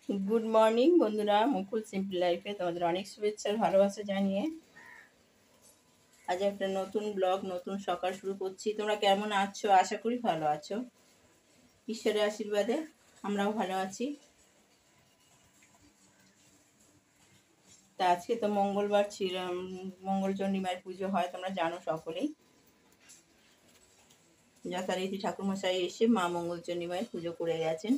Good morning বন্ধুরা, মুকুল simple লাইফে তোমাদের অনেক শুভেচ্ছা আর ভালোবাসা জানিয়ে আজ একটা নতুন ব্লগ, নতুন সকাল শুরু করছি। তোমরা কেমন আছো? আশা করি ভালো আছো। ঈশ্বরের আশীর্বাদে আমরাও ভালো আছি। তা আজকে তো মঙ্গলবার ছিল, মঙ্গলচণ্ডী মায়ের পুজো হয়, তোমরা জানো সকলেই। যথারীতি ঠাকুরমশাই এসে মা মঙ্গলচণ্ডী মায়ের পুজো করে গেছেন।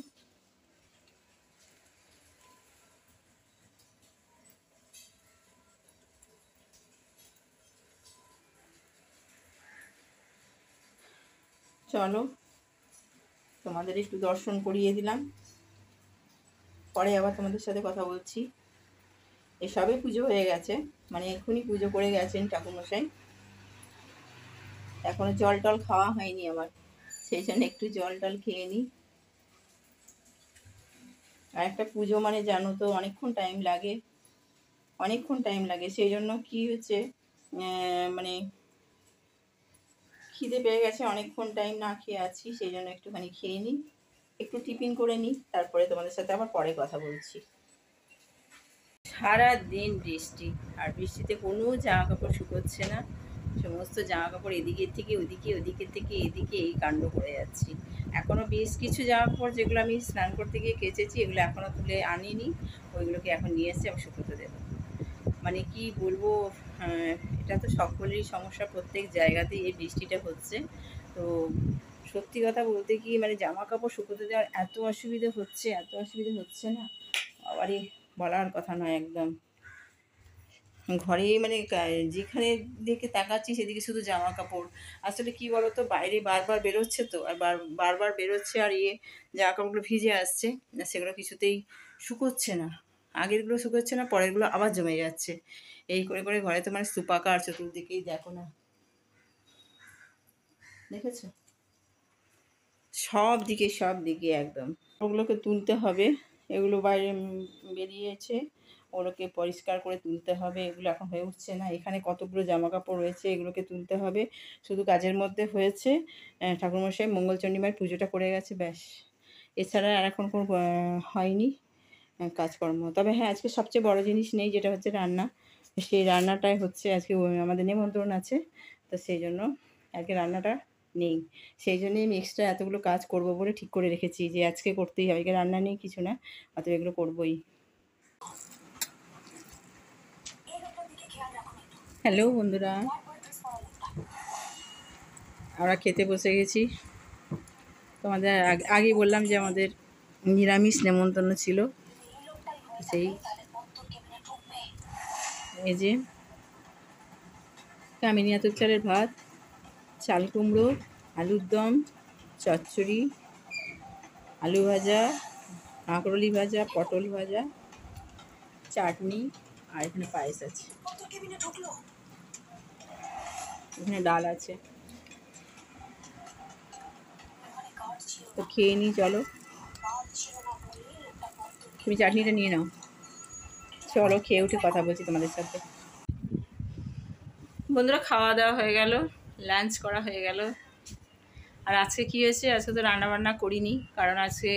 চলো তোমাদের একটু দর্শন করিয়ে দিলাম, পরে আবার তোমাদের সাথে কথা বলছি। এসবে পুজো হয়ে গেছে, মানে এক্ষুনি পুজো করে গেছেন ঠাকুরমশাই। এখনো জল টল খাওয়া হয়নি আমার, সেই জন্য একটু জল টল খেয়ে নিই। আর একটা পুজো মানে জানো তো অনেকক্ষণ টাইম লাগে, সেই জন্য কি হচ্ছে, মানে খিদে পেয়ে গেছে, অনেকক্ষণ টাইম না খেয়ে আছি, সেই জন্য একটুখানি খেয়ে নিই, একটু টিফিন করে নিই, তারপরে তোমাদের সাথে আবার পরে কথা বলছি। সারা দিন বৃষ্টি, আর বৃষ্টিতে কোনো জামা কাপড় শুকোচ্ছে না। সমস্ত জামা কাপড় এদিকের থেকে ওদিকে, ওদিকের থেকে এদিকে, এই কাণ্ড করে যাচ্ছি। এখনও বেশ কিছু জামা কাপড় যেগুলো আমি স্নান করতে গিয়ে কেচেছি, এগুলো এখনও তুলে আনিনি। ওইগুলোকে এখন নিয়ে এসে আমি শুকোতে দেবো। মানে কি বলবো, এটা তো সকলেরই সমস্যা, প্রত্যেক জায়গাতেই এই বৃষ্টিটা হচ্ছে। তো সত্যি কথা বলতে কি, মানে জামা কাপড় শুকোতে দেওয়ার এত অসুবিধে হচ্ছে না, আবারই বলার কথা নয় একদম। ঘরে মানে যেখানে দিকে তাকাচ্ছি সেদিকে শুধু জামা কাপড়। আসলে কি বলতো, বাইরে বারবার বেরোচ্ছে তো, আর বারবার বেরোচ্ছে, আর জামা কাপড়গুলো ভিজে আসছে, সেগুলো কিছুতেই শুকোচ্ছে না। আগেরগুলো শুকোচ্ছে না, পরেরগুলো আবার জমে যাচ্ছে। এই করে করে ঘরে তো মানে স্তূপাকার, চতুর্দিকেই দেখো না, দেখেছো? সব দিকে একদম। ওগুলোকে তুলতে হবে, এগুলো বাইরে বেরিয়েছে, ওগুলোকে পরিষ্কার করে তুলতে হবে। এগুলো এখন হয়ে উঠছে না। এখানে কতগুলো জামা কাপড় রয়েছে, এগুলোকে তুলতে হবে। শুধু কাজের মধ্যে হয়েছে ঠাকুরমশাই মঙ্গলচণ্ডী মায়ের পুজোটা করে গেছে, ব্যাস। এছাড়া আর এখন কোনো হয়নি কাজকর্ম। তবে হ্যাঁ, আজকে সবচেয়ে বড় জিনিস নেই, যেটা হচ্ছে রান্না। সেই রান্নাটাই হচ্ছে আজকে, আমাদের নিমন্ত্রণ আছে, তো সেই জন্য আজকে রান্নাটা নেই। সেই জন্যই আমি এক্সট্রা এতগুলো কাজ করব বলে ঠিক করে রেখেছি যে আজকে করতেই হবে। রান্না নেই, কিছু না, অতএব এগুলো করবই। হ্যালো বন্ধুরা, আমরা খেতে বসে গেছি। তোমাদের আগেই বললাম যে আমাদের নিরামিষ নেমন্তন্ন ছিল। সেই এই যে কামিনী আতপ চালের ভাত, চাল কুমড়ো, আলুর দম, চচ্চড়ি, আলু ভাজা, কাঁকরোলি ভাজা, পটল ভাজা, চাটনি, আর এখানে পায়েস আছে, এখানে ডাল আছে। তো খেয়ে নিই, চলো। তুমি চাটনিটা নিয়ে নাও, চলো খেয়ে উঠে কথা বলছি তোমাদের সাথে। বন্ধুরা, খাওয়া দাওয়া হয়ে গেল, লাঞ্চ করা হয়ে গেল। আর আজকে কী হয়েছে, আজকে তো রান্নাবান্না করিনি, কারণ আজকে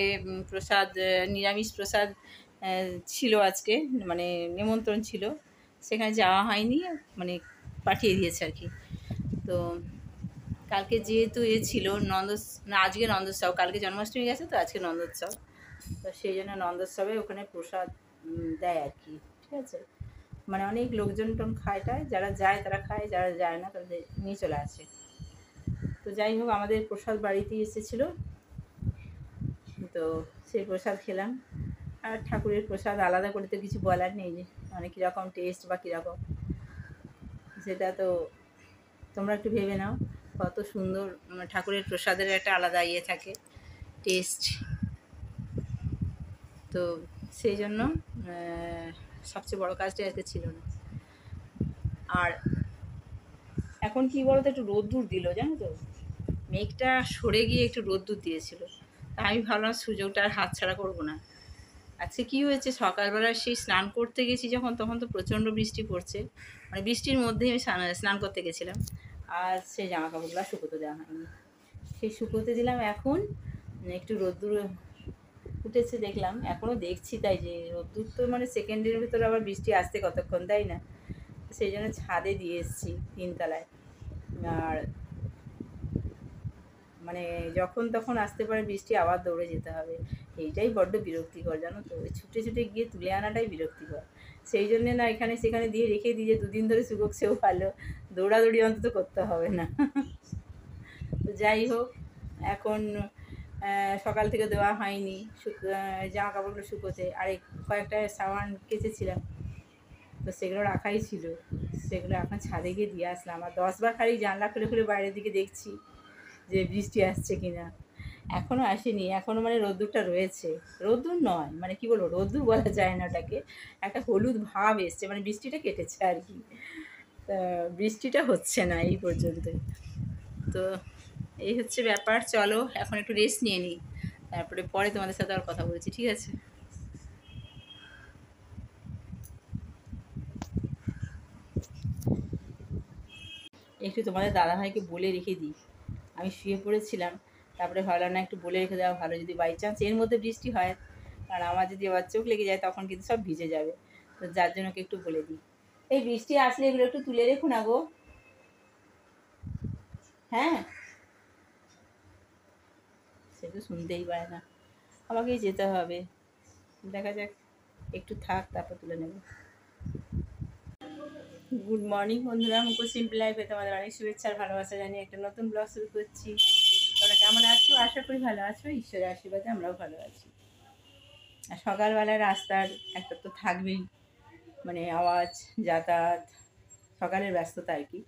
প্রসাদ, নিরামিষ প্রসাদ ছিল আজকে, মানে নিমন্ত্রণ ছিল, সেখানে যাওয়া হয়নি, মানে পাঠিয়ে দিয়েছে আর কি। তো কালকে যেহেতু ছিল না, আজকে নন্দোৎসব, কালকে জন্মাষ্টমী গেছে, তো আজকে নন্দোৎসব, তো সেই জন্য নন্দোৎসবে ওখানে প্রসাদ দেয় আর কি, ঠিক আছে। মানে অনেক লোকজন টোন খায়টায়, যারা যায় তারা খায়, যারা যায় না তাদের নিয়ে চলে আসে। তো যাই হোক, আমাদের প্রসাদ বাড়িতেই এসেছিলো, তো সেই প্রসাদ খেলাম। আর ঠাকুরের প্রসাদ আলাদা করে তো কিছু বলার নেই, যে মানে কীরকম টেস্ট বা কীরকম, সেটা তো তোমরা একটু ভেবে নাও। কত সুন্দর ঠাকুরের প্রসাদের একটা আলাদা থাকে, টেস্ট। তো সেই জন্য সবচেয়ে বড় কাজটা আজকে ছিল না। আর এখন কি বলতো, একটু রোদ্দুর দিল, জানো তো, মেঘটা সরে গিয়ে একটু রোদ্দুর দিয়েছিল। তা আমি ভাবলাম সুযোগটা আর হাতছাড়া করবো না। আজকে কী হয়েছে, সকালবেলা সেই স্নান করতে গেছি যখন, তখন তো প্রচণ্ড বৃষ্টি পড়ছে, মানে বৃষ্টির মধ্যেই আমি স্নান করতে গেছিলাম, আর সেই জামা কাপড়গুলো শুকোতে দেওয়া হয়নি। সেই শুকোতে দিলাম, এখন একটু রোদ্দুর উঠেছে দেখলাম, এখনও দেখছি, তাই যে রোদ্দুর তো মানে সেকেন্ডের ভিতরে আবার বৃষ্টি আসতে কতক্ষণ, তাই না? সেই জন্য ছাদে দিয়ে এসেছি 3 তলায়। আর মানে যখন তখন আসতে পারে বৃষ্টি, আবার দৌড়ে যেতে হবে, এইটাই বড্ড বিরক্তিকর জানো তো। ওই ছুটে ছুটে গিয়ে তুলে আনাটাই বিরক্তিকর। সেই জন্যে না এখানে সেখানে দিয়ে রেখে দিয়ে যে 2 দিন ধরে শুকোক, সেও ভালো, দৌড়াদৌড়ি অন্তত করতে হবে না। তো যাই হোক, এখন সকাল থেকে দেওয়া হয়নি জামা কাপড়গুলো শুকোতে, আর কয়েকটা সাবান কেচেছিলাম, তো সেগুলো রাখাই ছিল, সেগুলো এখন ছাদে গিয়ে দিয়ে আসলাম। আর 10বার খালি জানলা খুলে খুলে বাইরের দিকে দেখছি যে বৃষ্টি আসছে কি না। এখনও আসেনি, এখনও মানে রোদ্দুরটা রয়েছে, রোদ্দুর নয় মানে কি বলবো, রোদ্দুর বলা যায় না ওটাকে, একটা হলুদ ভাব এসছে, মানে বৃষ্টিটা কেটেছে আর কি। তা বৃষ্টিটা হচ্ছে না এই পর্যন্তই। তো এই হচ্ছে ব্যাপার। চলো এখন একটু রেস্ট নিয়ে নিই, তারপরে পরে তোমাদের সাথে আর কথা বলছি, ঠিক আছে? একটু তোমাদের দাদাভাইকে বলে রেখে দিই, আমি শুয়ে পড়েছিলাম, তারপরে ভাবলাম না একটু বলে রেখে দেওয়া ভালো, যদি বাই চান্স এর মধ্যে বৃষ্টি হয়, কারণ আমার যদি আবার চোখ লেগে যায় তখন কিন্তু সব ভিজে যাবে, তো যার জন্য একটু বলে দিই, এই বৃষ্টি আসলে এগুলো একটু তুলে রেখো না গো। হ্যাঁ, সে তো শুনতেই পায় না, আমাকেই যেতে হবে, দেখা যাক, একটু থাক তারপর তুলে নেব। গুড মর্নিং বন্ধুরা, মুখো সিম্পল লাইফে তোমাদের অনেক শুভেচ্ছা আর ভালোবাসা জানিয়ে একটা নতুন ব্লগ শুরু করছি। তোমরা কেমন আছো? আশা করি ভালো আছো, ঈশ্বরের আশীর্বাদে আমরাও ভালো আছি। আর সকালবেলায় রাস্তার একটা তো থাকবেই, মানে আওয়াজ, যাতায়াত, সকালের ব্যস্ততা আর কি।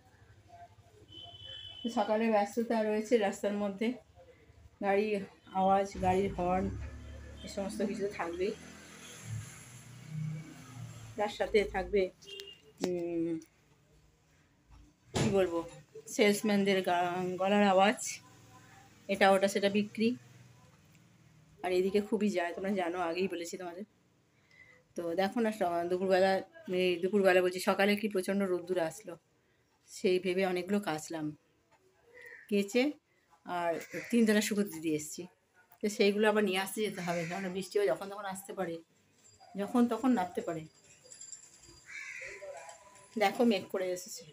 সকালের ব্যস্ততা রয়েছে রাস্তার মধ্যে, গাড়ি আওয়াজ, গাড়ির হর্ন, এ সমস্ত কিছু থাকবেই। তার সাথে থাকবে কী বলবো, সেলসম্যানদের গলার আওয়াজ, এটা ওটা সেটা বিক্রি, আর এদিকে খুবই যায়, তোমরা জানো, আগেই বলেছি তোমাদের। তো দেখো না, দুপুরবেলা বলছি, সকালে কি প্রচণ্ড রোদ্দুর আসলো, সেই ভেবে অনেকগুলো কাচলাম, কেচে আর 3 তলা শুকোতে দিয়ে এসেছি। তো সেইগুলো আবার নিয়ে আসতে যেতে হবে, কারণ বৃষ্টিও যখন তখন আসতে পারে, যখন তখন নামতে পারে। দেখো মেঘ করে এসেছে,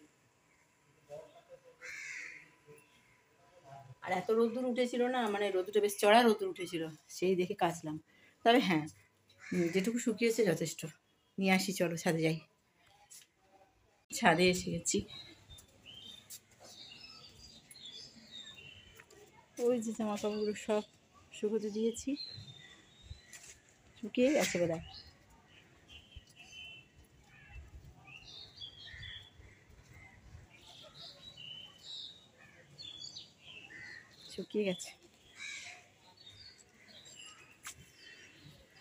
আর এত রোদ্দুর উঠেছিল না, মানে রোদ্দুরটা বেশ চড়া রোদ্দুর উঠেছিল, সেই দেখে কাচলাম। তবে হ্যাঁ, যেটুকু শুকিয়েছে যথেষ্ট। নিয়ে আসি, চলো ছাদে যাই। ছাদে এসে গেছি, ওই যে জামা কাপড়গুলো সব শুকোতে দিয়েছি, শুকিয়ে গেছে বোধহয়। শুকিয়ে গেছে,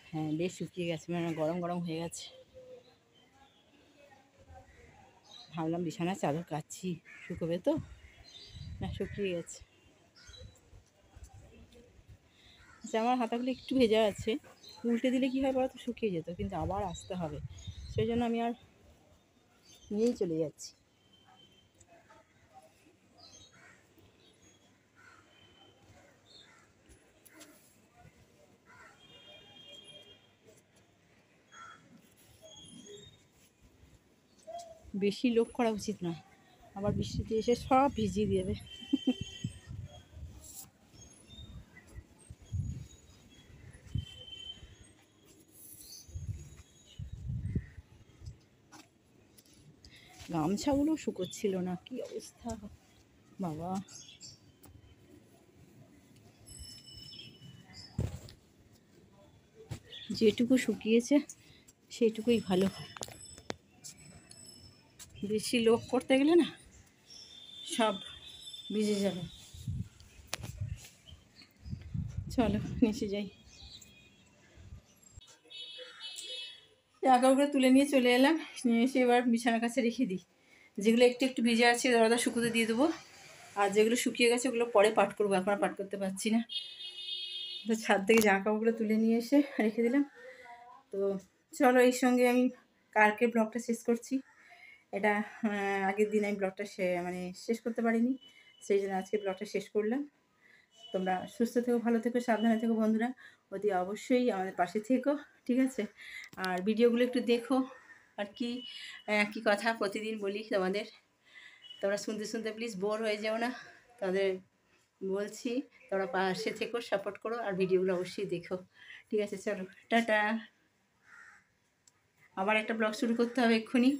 হ্যাঁ বেশ শুকিয়ে গেছে, মানে গরম গরম হয়ে গেছে। ভাবলাম বিছানার চাদর কাচ্ছি, শুকোবে তো, না শুকিয়ে গেছে। জামার হাতাগুলো একটু ভেজা আছে, উল্টে দিলে কী হয় বলো তো, শুকিয়ে যেত, কিন্তু আবার আসতে হবে, সেই জন্য আমি আর নিয়েই চলে যাচ্ছি। বেশি লোক করা উচিত না, আবার বৃষ্টিতে এসে সব ভিজিয়ে দেবে। গামছাগুলো শুকোচ্ছিল না, কি অবস্থা বাবা। যেটুকু শুকিয়েছে সেইটুকুই ভালো, বেশি লোক করতে গেলে না সব ভিজে যাবে। চলো নিচে যাই, জামাকাপড়গুলো তুলে নিয়ে চলে এলাম, নিয়ে এসে এবার বিছানার কাছে রেখে দিই। যেগুলো একটু একটু ভিজে আছে দাদা শুকোতে দিয়ে দেবো, আর যেগুলো শুকিয়ে গেছে ওগুলো পরে পাট করবো, এখন আর পাট করতে পারছি না। তো ছাদ থেকে জামাকাপড়গুলো তুলে নিয়ে এসে রেখে দিলাম। তো চলো, এই সঙ্গে আমি কালকে ব্লগটা শেষ করছি। এটা আগের দিন আমি ব্লগটা মানে শেষ করতে পারিনি, সেই জন্য আজকে ব্লগটা শেষ করলাম। তোমরা সুস্থ থেকো, ভালো থেকো, সাবধানে থেকো বন্ধুরা। অতি অবশ্যই আমাদের পাশে থেকো, ঠিক আছে? আর ভিডিওগুলো একটু দেখো। আর কি কি কথা প্রতিদিন বলি তোমাদের, তোমরা শুনতে শুনতে প্লিজ বোর হয়ে যাও না। তাদের বলছি তোমরা পাশে থেকো, সাপোর্ট করো, আর ভিডিওগুলো অবশ্যই দেখো, ঠিক আছে? চলো টাটা। আবার একটা ব্লগ শুরু করতে হবে এক্ষুনি।